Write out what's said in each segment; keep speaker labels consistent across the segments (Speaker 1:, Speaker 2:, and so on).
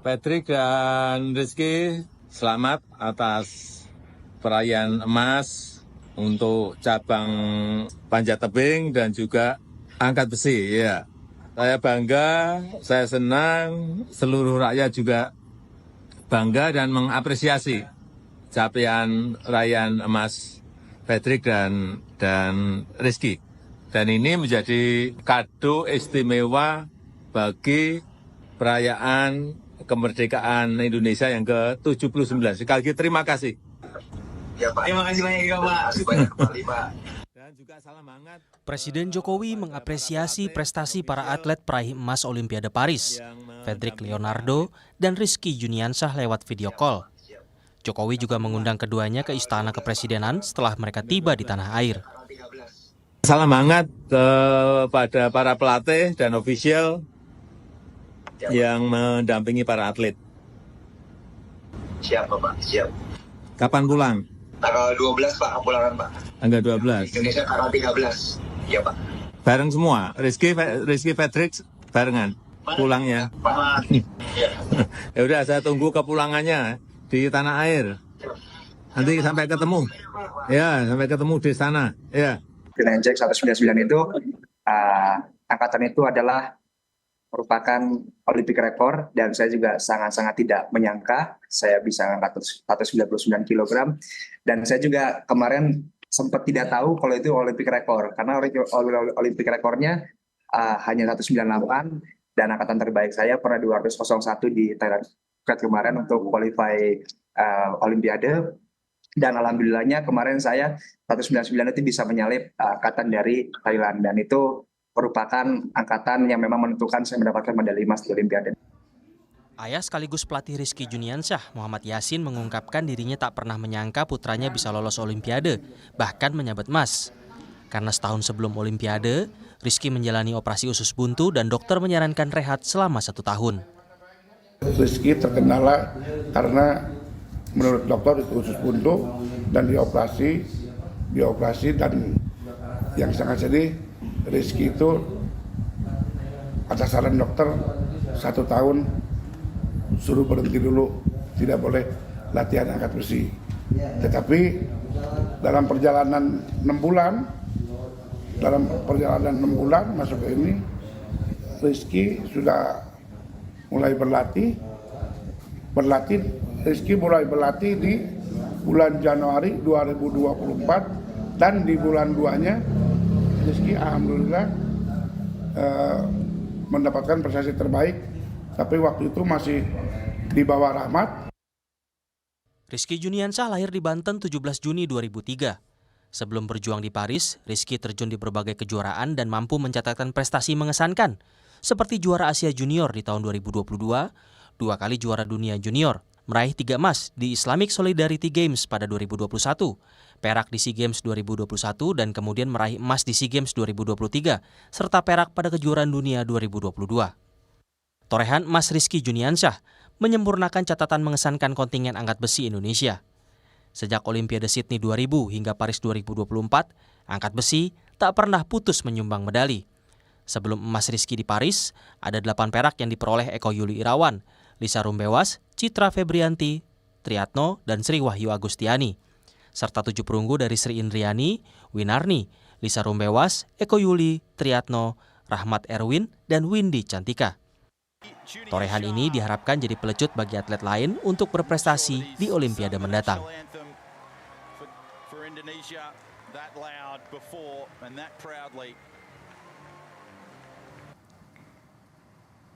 Speaker 1: Patrick dan Rizky, selamat atas perayaan emas untuk cabang panjat tebing dan juga angkat besi. Ya, saya bangga, saya senang, seluruh rakyat juga bangga dan mengapresiasi capaian raihan emas Patrick dan Rizky. Dan ini menjadi kado istimewa bagi perayaan kemerdekaan Indonesia yang ke-79. Sekali lagi terima kasih.
Speaker 2: Ya, Pak. Terima kasih banyak juga, Pak. Terima kasih banyak kembali, Pak.
Speaker 1: Dan juga salam hangat.
Speaker 3: Presiden Jokowi mengapresiasi prestasi para atlet peraih emas Olimpiade Paris, Fedrik Leonardo dan Rizky Juniansah lewat video call. Jokowi juga mengundang keduanya ke Istana Kepresidenan setelah mereka tiba di tanah air.
Speaker 1: Salam hangat kepada para pelatih dan ofisial yang mendampingi para atlet.
Speaker 2: Siap, Pak. Siap.
Speaker 1: Kapan pulang?
Speaker 2: Tanggal 12, Pak, pulangan, Pak.
Speaker 1: Tanggal 12.
Speaker 2: Indonesia tanggal 13. Iya, Pak.
Speaker 1: Bareng semua, Rizky Patrick barengan pulangnya.
Speaker 2: Pak. Iya.
Speaker 1: Ya udah, saya tunggu kepulangannya di tanah air. Nanti sampai ketemu. Ya, sampai ketemu di sana. Ya.
Speaker 4: Dengan Jack 199 itu, angkatan itu adalah merupakan Olympic record dan saya juga sangat-sangat tidak menyangka saya bisa angkat 199 kg dan saya juga kemarin sempat tidak tahu kalau itu Olympic record karena Olympic recordnya hanya 198 dan angkatan terbaik saya pernah 201 di Thailand kemarin untuk qualify Olimpiade dan alhamdulillahnya kemarin saya 199 itu bisa menyalip angkatan dari Thailand dan itu merupakan angkatan yang memang menentukan saya mendapatkan medali emas di Olimpiade.
Speaker 3: Ayah sekaligus pelatih Rizky Juniansyah, Muhammad Yasin mengungkapkan dirinya tak pernah menyangka putranya bisa lolos Olimpiade, bahkan menyabet emas. Karena setahun sebelum Olimpiade, Rizky menjalani operasi usus buntu dan dokter menyarankan rehat selama 1 tahun.
Speaker 5: Rizky terkendala karena menurut dokter itu usus buntu dan dioperasi dan yang sangat sedih Rizky itu atas saran dokter 1 tahun suruh berhenti dulu, tidak boleh latihan angkat besi. Tetapi dalam perjalanan 6 bulan masuk ke ini, Rizky sudah mulai berlatih. Rizky mulai berlatih di bulan Januari 2024 dan di bulan 2-nya Rizky alhamdulillah mendapatkan prestasi terbaik, tapi waktu itu masih di bawah Rahmat.
Speaker 3: Rizky Juniansah lahir di Banten 17 Juni 2003. Sebelum berjuang di Paris, Rizky terjun di berbagai kejuaraan dan mampu mencatatkan prestasi mengesankan, seperti juara Asia Junior di tahun 2022, 2 kali juara dunia junior, meraih 3 emas di Islamic Solidarity Games pada 2021, perak di SEA Games 2021 dan kemudian meraih emas di SEA Games 2023, serta perak pada kejuaraan dunia 2022. Torehan emas Rizky Juniansyah menyempurnakan catatan mengesankan kontingen angkat besi Indonesia. Sejak Olimpiade Sydney 2000 hingga Paris 2024, angkat besi tak pernah putus menyumbang medali. Sebelum emas Rizky di Paris, ada 8 perak yang diperoleh Eko Yuli Irawan, Lisa Rumbewas, Citra Febrianti, Triatno, dan Sri Wahyu Agustiani, serta 7 perunggu dari Sri Indriani, Winarni, Lisa Rumbewas, Eko Yuli, Triatno, Rahmat Erwin, dan Windy Cantika. Torehan ini diharapkan jadi pelecut bagi atlet lain untuk berprestasi di Olimpiade mendatang.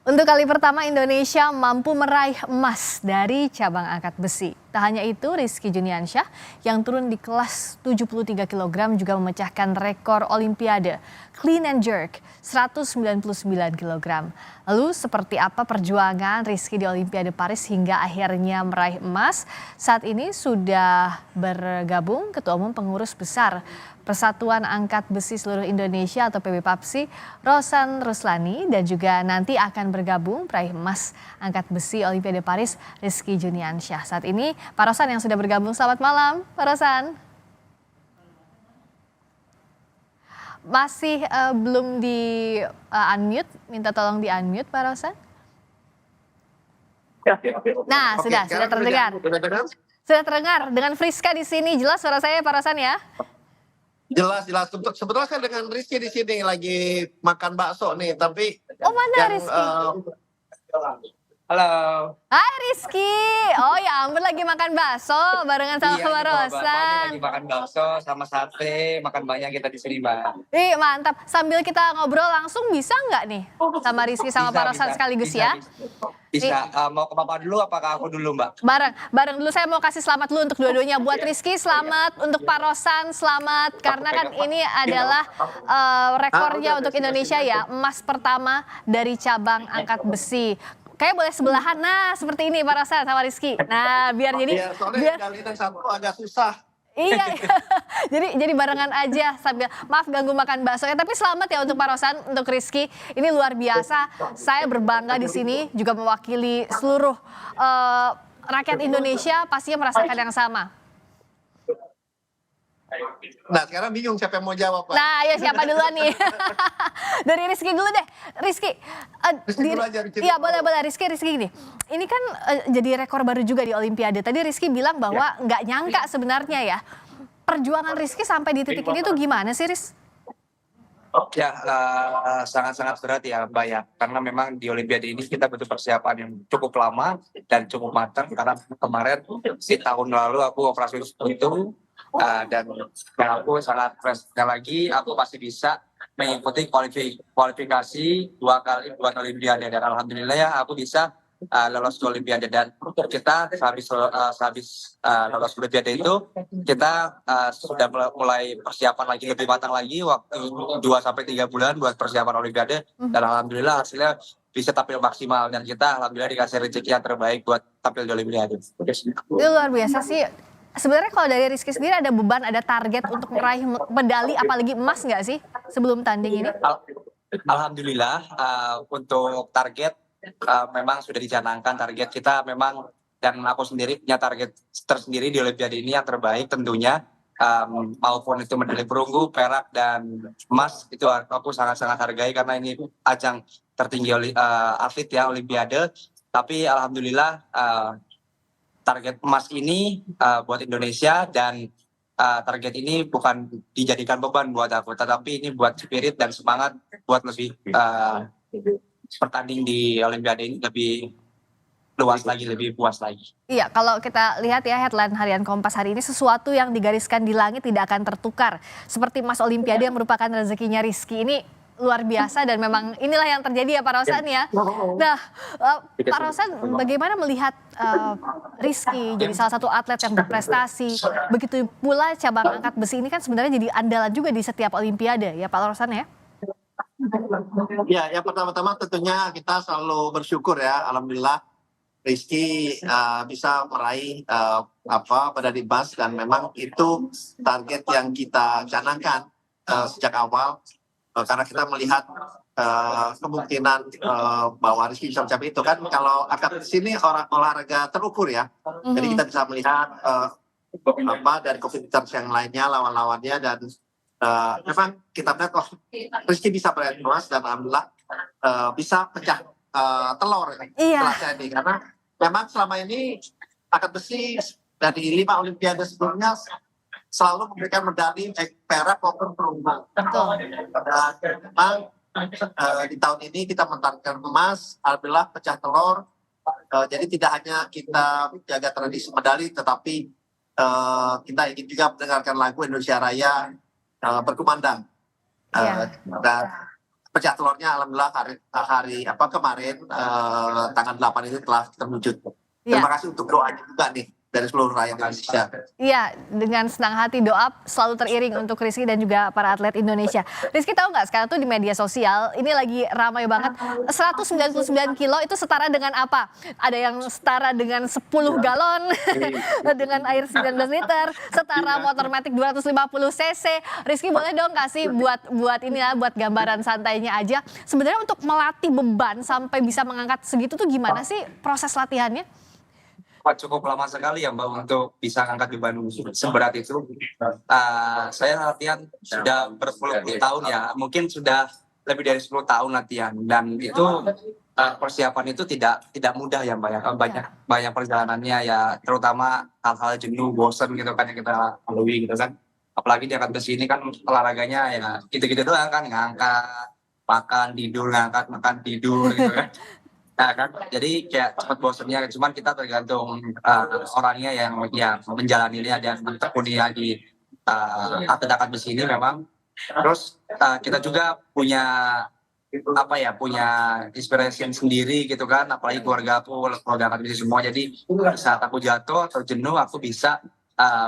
Speaker 6: Untuk kali pertama Indonesia mampu meraih emas dari cabang angkat besi. Tak hanya itu, Rizky Juniansyah yang turun di kelas 73 kg juga memecahkan rekor Olimpiade clean and jerk 199 kg. Lalu seperti apa perjuangan Rizky di Olimpiade Paris hingga akhirnya meraih emas? Saat ini sudah bergabung Ketua Umum Pengurus Besar Persatuan Angkat Besi Seluruh Indonesia atau PBPAPSI, Rosan Ruslani, dan juga nanti akan bergabung peraih emas angkat besi Olimpiade Paris, Rizky Juniansyah. Saat ini Pak Rosan yang sudah bergabung, selamat malam Pak Rosan. Masih belum di unmute, minta tolong di unmute Pak Rosan. Nah, sudah terdengar. Sudah terdengar dengan Friska di sini, jelas suara saya Pak Rosan ya?
Speaker 7: Jelas. Sebetulnya saya dengan Rizky di sini lagi makan bakso nih, tapi
Speaker 6: Oh, mana
Speaker 7: yang
Speaker 6: Rizky?
Speaker 4: Halo.
Speaker 6: Hai Rizky. Oh ya ampun, lagi makan bakso barengan sama Pak Rosan.
Speaker 4: Lagi makan bakso sama sate, makan banyak kita di sini, Mbak.
Speaker 6: Ih, mantap. Sambil kita ngobrol langsung bisa nggak nih sama Rizky sama Pak Rosan sekaligus ya?
Speaker 4: Bisa. Mau ke Papa dulu apakah aku dulu, Mbak?
Speaker 6: Bareng dulu, saya mau kasih selamat dulu untuk dua-duanya. Buat Rizky selamat, untuk Pak Rosan selamat. Karena kan ini adalah rekornya untuk Indonesia ya. Emas pertama dari cabang angkat besi. Kayak boleh sebelahan, nah seperti ini Pak Rosan sama Rizky. Nah biar jadi...
Speaker 7: Iya, soalnya dari yang satu agak susah.
Speaker 6: Iya, jadi barengan aja sambil maaf ganggu makan bakso ya. Tapi selamat ya untuk Pak Rosan, untuk Rizky. Ini luar biasa. Saya berbangga di sini juga mewakili seluruh rakyat Indonesia pastinya merasakan yang sama.
Speaker 7: Nah, sekarang bingung siapa yang mau jawab, Pak.
Speaker 6: Nah, ya siapa duluan nih? Dari Rizky dulu deh. Rizky,
Speaker 7: Rizky dulu aja, Rizky
Speaker 6: iya
Speaker 7: dulu.
Speaker 6: boleh Rizky gini. Ini kan jadi rekor baru juga di Olimpiade. Tadi Rizky bilang bahwa nggak nyangka sebenarnya ya. Perjuangan Rizky sampai di titik ini tuh gimana sih, Riz?
Speaker 4: Ya, sangat-sangat berat ya, Mbak ya. Karena memang di Olimpiade ini kita butuh persiapan yang cukup lama dan cukup matang. Karena kemarin di tahun lalu aku operasi itu dan aku sangat fresh. Sekali lagi aku pasti bisa mengikuti kualifikasi dua kali buat Olimpiade, dan alhamdulillah ya aku bisa lolos ke Olimpiade. Dan kita sehabis lolos ke Olimpiade itu kita sudah mulai persiapan lagi lebih matang lagi, waktu 2-3 bulan buat persiapan Olimpiade, dan alhamdulillah hasilnya bisa tampil maksimal, dan kita alhamdulillah dikasih rezeki yang terbaik buat tampil di Olimpiade.
Speaker 6: Itu luar biasa sih. Sebenarnya kalau dari Rizky sendiri ada beban, ada target untuk meraih medali apalagi emas nggak sih sebelum tanding ini?
Speaker 4: Alhamdulillah untuk target memang sudah dicanangkan. Target kita memang, dan aku sendiri punya target tersendiri di Olimpiade ini yang terbaik tentunya, maupun itu medali perunggu, perak dan emas, itu aku sangat-sangat hargai karena ini ajang tertinggi atlet ya Olimpiade. Tapi alhamdulillah target emas ini buat Indonesia, dan target ini bukan dijadikan beban buat aku, tetapi ini buat spirit dan semangat buat lebih bertanding di Olimpiade ini lebih luas lagi, lebih puas lagi.
Speaker 6: Iya, kalau kita lihat ya headline harian Kompas hari ini, sesuatu yang digariskan di langit tidak akan tertukar. Seperti emas Olimpiade yang merupakan rezekinya Rizky ini luar biasa, dan memang inilah yang terjadi ya Pak Rosan ya. Nah, Pak Rosan bagaimana melihat Rizky jadi salah satu atlet yang berprestasi, begitu pula cabang angkat besi ini kan sebenarnya jadi andalan juga di setiap Olimpiade ya Pak Rosan ya?
Speaker 7: Ya, yang pertama-tama tentunya kita selalu bersyukur ya, alhamdulillah Rizky bisa meraih medali emas, dan memang itu target yang kita canangkan sejak awal, karena kita melihat kemungkinan bahwa Rizky bisa mencapai itu kan. Kalau angkat besi ini olahraga terukur ya, jadi kita bisa melihat dari kompetitor yang lainnya, lawan-lawannya, dan memang kita melihat Rizky bisa meraih emas, dan alhamdulillah bisa pecah telur setelah ini, karena memang selama ini angkat besi dari 5 Olimpiade sebelumnya selalu memberikan medali perak maupun perunggu. Dan memang di tahun ini kita mentargetkan emas, alhamdulillah pecah telur. Jadi tidak hanya kita jaga tradisi medali, tetapi kita ingin juga mendengarkan lagu Indonesia Raya berkumandang. Dan pecah telurnya alhamdulillah hari kemarin tanggal 8 itu telah terwujud. Terima kasih untuk doanya juga nih dari seluruh rakyat Indonesia. Iya,
Speaker 6: dengan senang hati doa selalu teriring untuk Rizky dan juga para atlet Indonesia. Rizky tahu nggak sekarang tuh di media sosial ini lagi ramai banget, 199 kilo itu setara dengan apa? Ada yang setara dengan 10 galon, dengan air 19 liter, setara motor matic 250 cc. Rizky boleh dong kasih buat ini ya, buat gambaran santainya aja. Sebenarnya untuk melatih beban sampai bisa mengangkat segitu tuh gimana sih proses latihannya?
Speaker 4: Cukup lama sekali ya Mbak untuk bisa angkat beban seberat itu. Saya latihan sudah berpuluh-puluh tahun ya, mungkin sudah lebih dari 10 tahun latihan, dan itu persiapan itu tidak mudah ya Mbak ya. Banyak perjalanannya ya, terutama hal-hal jenuh, bosen gitu kan yang kita lalui gitu kan. Apalagi di angkat besi ini kan olahraganya ya gitu-gitu doang kan, ngangkat, makan, tidur, ngangkat, makan, tidur gitu kan. Nah kan, jadi kayak cepet bosennya. Cuman kita tergantung orangnya yang ya menjalaninya dan mentekuninya di atlet angkat besi ini memang. Terus kita juga punya punya inspiration sendiri gitu kan, apalagi keluarga angkat besi semua. Jadi saat aku jatuh atau jenuh, aku bisa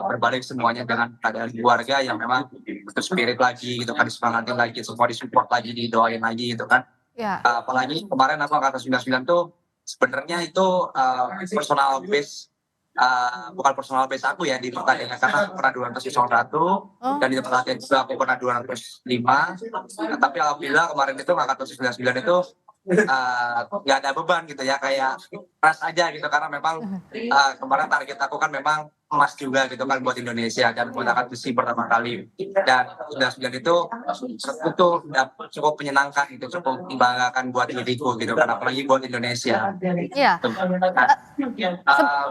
Speaker 4: berbalik semuanya dengan keadaan keluarga yang memang spirit lagi gitu kan, disemangatin lagi, semua disupport lagi, didoain lagi gitu kan.
Speaker 6: Ya.
Speaker 4: Apalagi kemarin aku angkatan 99 tuh sebenarnya itu personal base, bukan personal base aku ya di pertandingan, karena aku pernah 201 dan di tempat latihan juga aku pernah 205. Tapi alhamdulillah kemarin itu angkatan 99 itu nggak ada beban gitu ya, kayak ras aja gitu, karena memang kemarin target aku kan memang emas juga gitu kan buat Indonesia dan buat angkat besi pertama kali. Dan 99 itu cukup menyenangkan gitu, cukup membanggakan buat diriku gitu kan, apalagi buat Indonesia.
Speaker 6: Iya.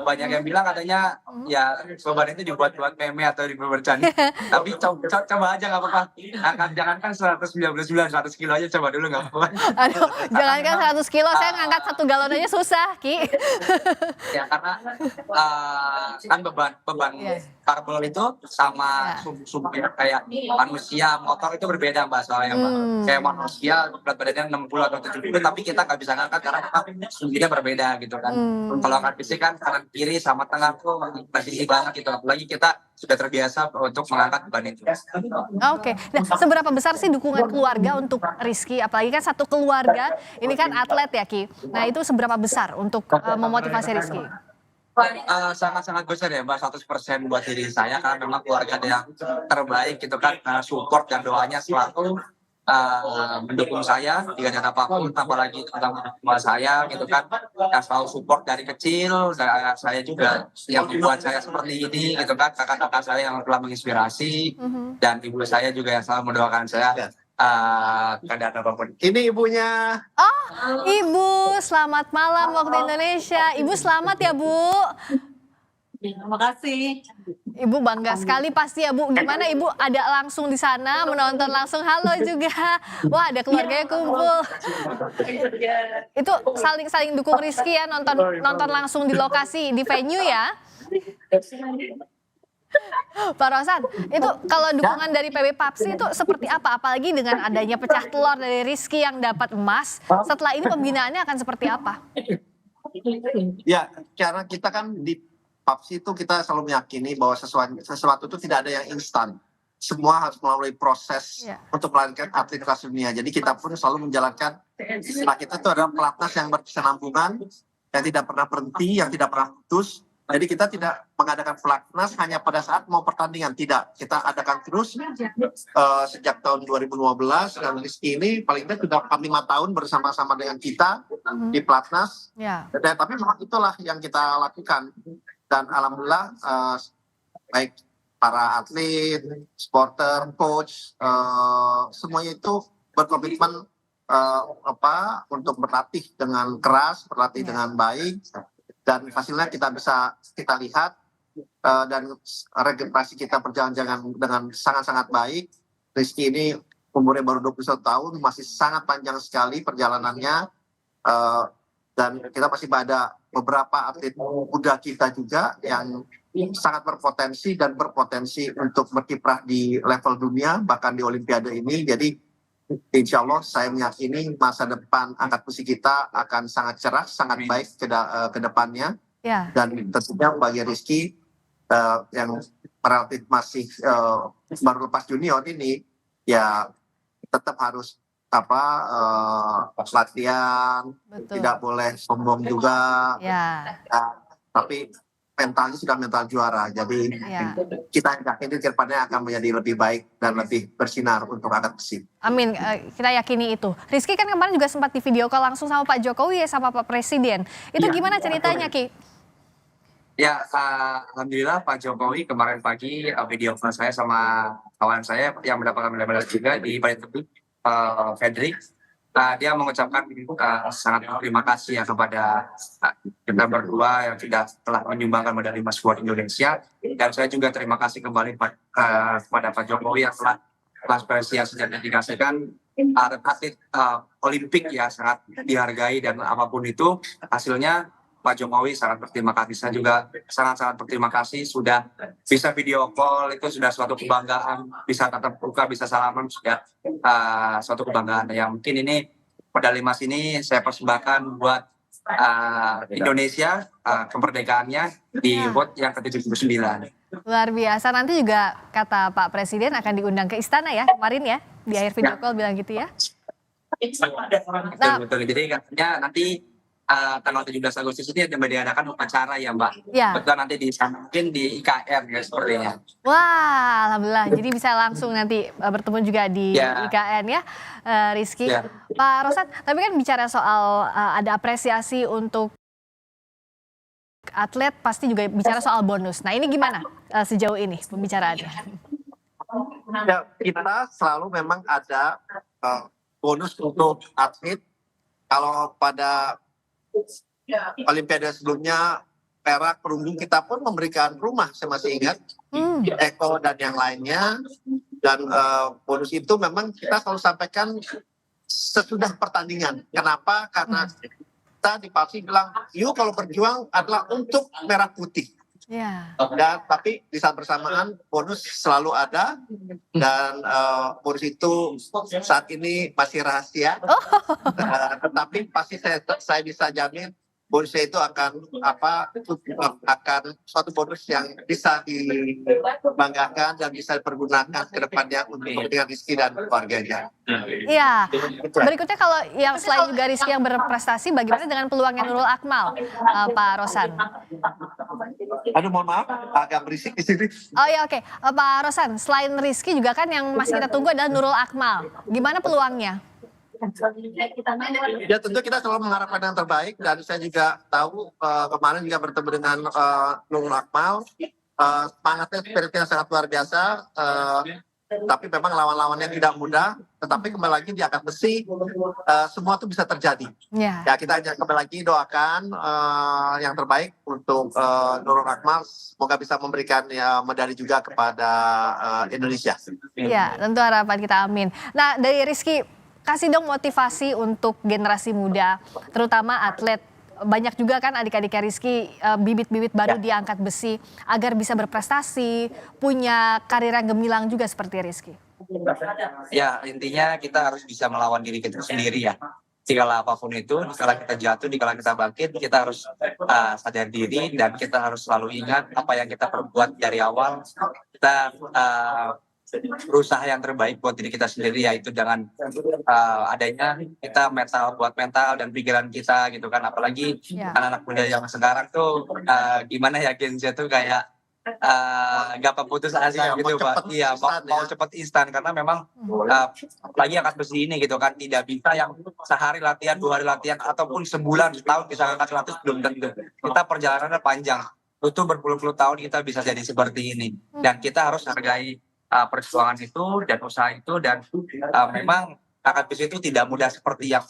Speaker 4: Banyak yang bilang katanya ya beban itu dibuat-buat meme atau dibuat bercanda. Tapi coba aja nggak apa-apa. Jangankan 199, 100 kilo aja coba dulu nggak apa-apa.
Speaker 6: Aduh, jangankan 100 kilo, saya ngangkat 1 galon aja susah, Ki.
Speaker 4: Ya karena kan beban karbon itu sama sumber kayak manusia, motor itu berbeda Mbak soalnya Mbak. Kayak manusia berat badannya 60 atau 70, tapi kita nggak bisa ngangkat karena memang sumbernya berbeda gitu kan. Kalau angkat besi kan kanan kiri sama tengah tuh presisi banget gitu, apalagi kita sudah terbiasa untuk mengangkat beban itu.
Speaker 6: Oke. Nah, seberapa besar sih dukungan keluarga untuk Rizky? Apalagi kan satu keluarga, ini kan atlet ya Ki. Nah itu seberapa besar untuk memotivasi Rizky?
Speaker 4: Sangat-sangat besar ya Mbak, 100% buat diri saya, karena memang keluarga yang terbaik gitu kan, support dan doanya selalu mendukung saya dengan apapun, apalagi tentang saya gitu kan, yang selalu support dari kecil. Dan saya juga yang membuat saya seperti ini gitu kan, kakak-kakak saya yang telah menginspirasi, dan ibu saya juga yang selalu mendoakan saya keadaan apapun. Ini ibunya.
Speaker 6: Oh, Ibu, selamat malam waktu Indonesia. Ibu selamat ya Bu.
Speaker 8: Terima kasih.
Speaker 6: Ibu bangga sekali pasti ya Bu. Gimana Ibu ada langsung di sana menonton langsung, halo juga. Wah ada keluarganya kumpul. Itu saling dukung Rizky ya, nonton langsung di lokasi, di venue ya. Pak Rosan, itu kalau dukungan dari PB Papsi itu seperti apa? Apalagi dengan adanya pecah telur dari Rizky yang dapat emas, setelah ini pembinaannya akan seperti apa?
Speaker 7: Ya, karena kita kan di Papsi itu kita selalu meyakini bahwa sesuatu itu tidak ada yang instan. Semua harus melalui proses untuk melahirkan atlet kelas dunia. Jadi kita pun selalu menjalankan, istilah kita itu adalah pelatnas yang berkesinambungan, yang tidak pernah berhenti, yang tidak pernah putus. Jadi kita tidak mengadakan pelatnas hanya pada saat mau pertandingan, tidak. Kita adakan terus sejak tahun 2015, dan Rizky ini paling tidak sudah 5 tahun bersama-sama dengan kita di pelatnas. Tapi memang itulah yang kita lakukan. Dan alhamdulillah baik para atlet, supporter, coach, semuanya itu berkomitmen untuk berlatih dengan keras, berlatih dengan baik. Dan hasilnya kita lihat, dan regenerasi kita berjalan dengan sangat-sangat baik. Rizky ini umurnya baru 21 tahun, masih sangat panjang sekali perjalanannya, dan kita masih ada beberapa atlet muda kita juga yang sangat berpotensi untuk berkiprah di level dunia, bahkan di Olimpiade ini. Jadi insya Allah saya meyakini masa depan angkat besi kita akan sangat cerah, sangat baik ke depannya. Dan tentunya bagi Rizky yang relatif masih baru lepas junior ini, ya tetap harus latihan, tidak boleh sombong juga. Tapi mentalnya sudah mental juara, jadi kita yakin ke depannya akan menjadi lebih baik dan lebih bersinar untuk angkat besi.
Speaker 6: Amin, kita yakini itu. Rizky kan kemarin juga sempat di video call langsung sama Pak Jokowi ya, sama Pak Presiden. Itu gimana ceritanya Ki?
Speaker 4: Ya, alhamdulillah Pak Jokowi kemarin pagi video call saya sama kawan saya yang mendapatkan medali juga di Parit Tebing, Fredrik. dia mengucapkan sangat terima kasih ya kepada kita berdua yang telah menyumbangkan medali emas buat Indonesia, dan saya juga terima kasih kembali kepada Pak Jokowi yang telah apresiasi dan dedikasikan atlet Olimpik ya, sangat dihargai, dan apapun itu hasilnya Pak Jokowi sangat berterima kasih. Saya juga sangat-sangat berterima kasih sudah bisa video call, itu sudah suatu kebanggaan, bisa tatap muka, bisa salaman, sudah suatu kebanggaan. Ya mungkin ini medali emas ini saya persembahkan buat Indonesia, kemerdekaannya di WOT yang ke-79.
Speaker 6: Luar biasa. Nanti juga kata Pak Presiden akan diundang ke istana ya kemarin ya, di akhir video call bilang gitu ya.
Speaker 4: Betul. Jadi katanya nanti tanggal 17 Agustus ini akan diadakan upacara ya Mbak.
Speaker 6: Ya.
Speaker 4: Betul, nanti mungkin di IKN ya sepertinya.
Speaker 6: Wah, alhamdulillah. Jadi bisa langsung nanti bertemu juga di IKN ya, Rizky.
Speaker 4: Ya.
Speaker 6: Pak Rosan, tapi kan bicara soal ada apresiasi untuk atlet, pasti juga bicara soal bonus. Nah ini gimana sejauh ini pembicaraannya?
Speaker 7: Ya, kita selalu memang ada bonus untuk atlet. Kalau pada Olimpiade sebelumnya perak, perunggu, kita pun memberikan rumah, saya masih ingat, Eko dan yang lainnya. Dan bonus itu memang kita selalu sampaikan sesudah pertandingan. Kenapa? Karena kita di PALSI bilang, yuk kalau berjuang adalah untuk merah putih.
Speaker 6: Ya.
Speaker 7: Dan tapi di saat bersamaan bonus selalu ada, dan bonus itu saat ini masih rahasia. Tetapi pasti saya bisa jamin bonusnya itu akan suatu bonus yang bisa dibanggakan dan bisa dipergunakan ke depannya untuk kepentingan Rizky dan keluarganya.
Speaker 6: Iya. Berikutnya kalau yang selain juga Rizky yang berprestasi, bagaimana dengan peluangnya Nurul Akmal, Pak Rosan?
Speaker 7: Aduh, mohon maaf, agak berisik di sini.
Speaker 6: Oh ya, oke. Pak Rosan, selain Rizky juga kan yang masih kita tunggu adalah Nurul Akmal. Gimana peluangnya?
Speaker 7: Ya tentu kita selalu mengharapkan yang terbaik, dan saya juga tahu kemarin juga bertemu dengan Nurul Akmal, semangatnya, spiritnya sangat luar biasa, tapi memang lawan-lawannya tidak mudah, tetapi kembali lagi di angkat besi semua itu bisa terjadi. Ya kita hanya kembali lagi doakan yang terbaik untuk Nurul Akmal, semoga bisa memberikan medali juga kepada Indonesia.
Speaker 6: Iya, tentu harapan kita, amin. Nah dari Rizky, kasih dong motivasi untuk generasi muda, terutama atlet. Banyak juga kan adik-adiknya Rizky, bibit-bibit baru di angkat besi, agar bisa berprestasi, punya karir yang gemilang juga seperti Rizky.
Speaker 4: Ya, intinya kita harus bisa melawan diri kita sendiri ya. Segala apapun itu, dikala kita jatuh, dikala kita bangkit, kita harus sadar diri, dan kita harus selalu ingat apa yang kita perbuat dari awal. Kita berusaha yang terbaik buat diri kita sendiri, yaitu jangan adanya kita buat mental dan pikiran kita gitu kan, apalagi anak-anak muda yang sekarang tuh gimana ya, Gen Z tuh kayak gampang putus asa gitu Pak. Iya, mau cepet instan, karena memang lagi angkat besi ini gitu kan, tidak bisa yang sehari latihan, 2 hari latihan, ataupun sebulan, setahun bisa angkat 100, belum tentu. Kita perjalanannya panjang, butuh berpuluh-puluh tahun kita bisa jadi seperti ini, dan kita harus hargai perjuangan itu dan usaha itu, dan memang angkat besi itu tidak mudah seperti yang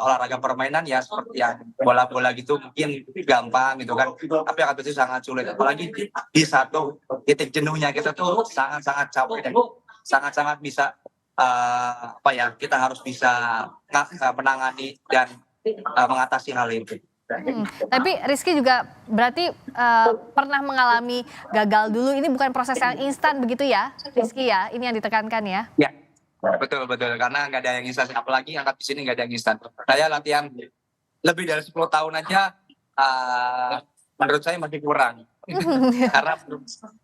Speaker 4: olahraga permainan ya, seperti yang bola-bola gitu mungkin gampang gitu kan, tapi angkat besi sangat sulit, apalagi di satu titik jenuhnya kita tuh sangat-sangat capek, dan sangat-sangat bisa kita harus bisa menangani dan mengatasi hal itu.
Speaker 6: Tapi Rizky juga berarti pernah mengalami gagal dulu. Ini bukan proses yang instan begitu ya, Rizky ya? Ini yang ditekankan ya?
Speaker 4: Ya, betul. Karena nggak ada yang instan. Apalagi angkat besi ini nggak ada yang instan. Saya latihan lebih dari 10 tahun aja, menurut saya masih kurang.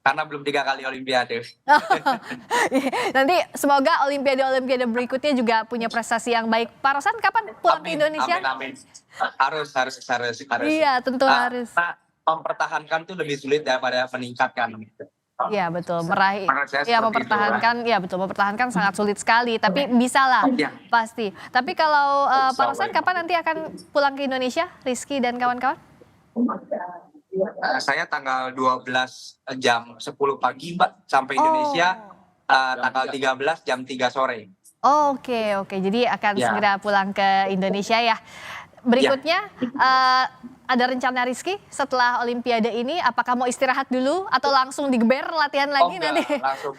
Speaker 4: karena belum 3 kali Olimpiade.
Speaker 6: Nanti semoga Olimpiade berikutnya juga punya prestasi yang baik. Pak Rosan kapan pulang ke Indonesia?
Speaker 4: Amin. Harus.
Speaker 6: Iya, tentu harus.
Speaker 4: Nah, mempertahankan tuh lebih sulit daripada meningkatkan.
Speaker 6: Iya betul, mempertahankan sangat sulit sekali, tapi bisa lah pasti. Tapi kalau Pak Rosan kapan nanti akan pulang ke Indonesia, Rizky dan kawan-kawan?
Speaker 4: Saya tanggal 12 jam 10 pagi Mbak sampai Indonesia, tanggal 13 jam 3 sore.
Speaker 6: Oke, oke. Jadi akan
Speaker 4: Ya.
Speaker 6: segera pulang ke Indonesia ya. Berikutnya ada rencana Rizky setelah Olimpiade ini, apakah mau istirahat dulu atau langsung digeber latihan lagi
Speaker 4: enggak,
Speaker 6: nanti?
Speaker 4: langsung.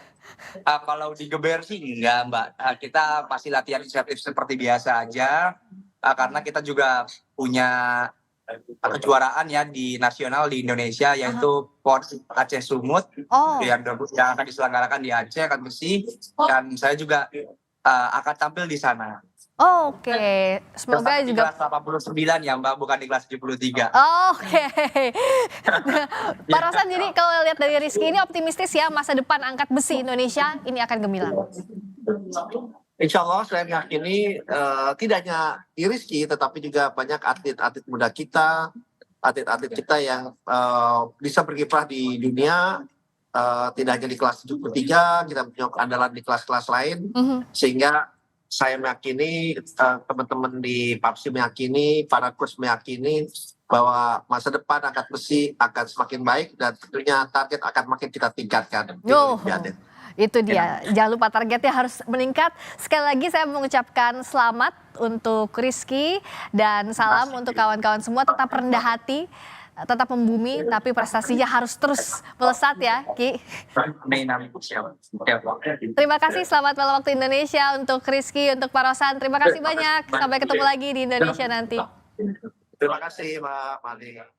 Speaker 4: Kalau digeber sih enggak, Mbak. Kita pasti latihan inisiatif seperti biasa aja. Karena kita juga punya kejuaraan ya di nasional di Indonesia, yaitu PON Aceh Sumut
Speaker 6: Oh,
Speaker 4: yang akan diselenggarakan di Aceh, akan besi, dan saya juga akan tampil di sana.
Speaker 6: oke. Semoga
Speaker 4: Tetapi di
Speaker 6: juga.
Speaker 4: kelas 89 ya, Mbak, bukan di kelas 73.
Speaker 6: Oke. Pak Rosan, jadi kalau lihat dari Rizky ini optimistis ya, masa depan angkat besi Indonesia ini akan gemilang.
Speaker 7: Insya Allah saya meyakini tidak hanya di Rizky, tetapi juga banyak atlet-atlet muda kita, atlet-atlet kita yang bisa berkiprah di dunia, tidak hanya di kelas 73, kita punya andalan di kelas-kelas lain, sehingga saya meyakini, teman-teman di PAPSI meyakini, para coach meyakini bahwa masa depan angkat besi akan semakin baik dan tentunya target akan makin kita tingkatkan. di
Speaker 6: Oh,
Speaker 7: Olimpiade.
Speaker 6: itu dia. Jangan lupa targetnya harus meningkat. Sekali lagi saya mengucapkan selamat untuk Rizky dan salam untuk kawan-kawan semua. Tetap rendah hati, tetap membumi, tapi prestasinya harus terus melesat ya, Ki. Terima kasih, selamat malam waktu Indonesia untuk Rizky, untuk Pak Rosan. Terima kasih banyak. Sampai ketemu lagi di Indonesia nanti.
Speaker 7: Terima kasih Mbak Mali.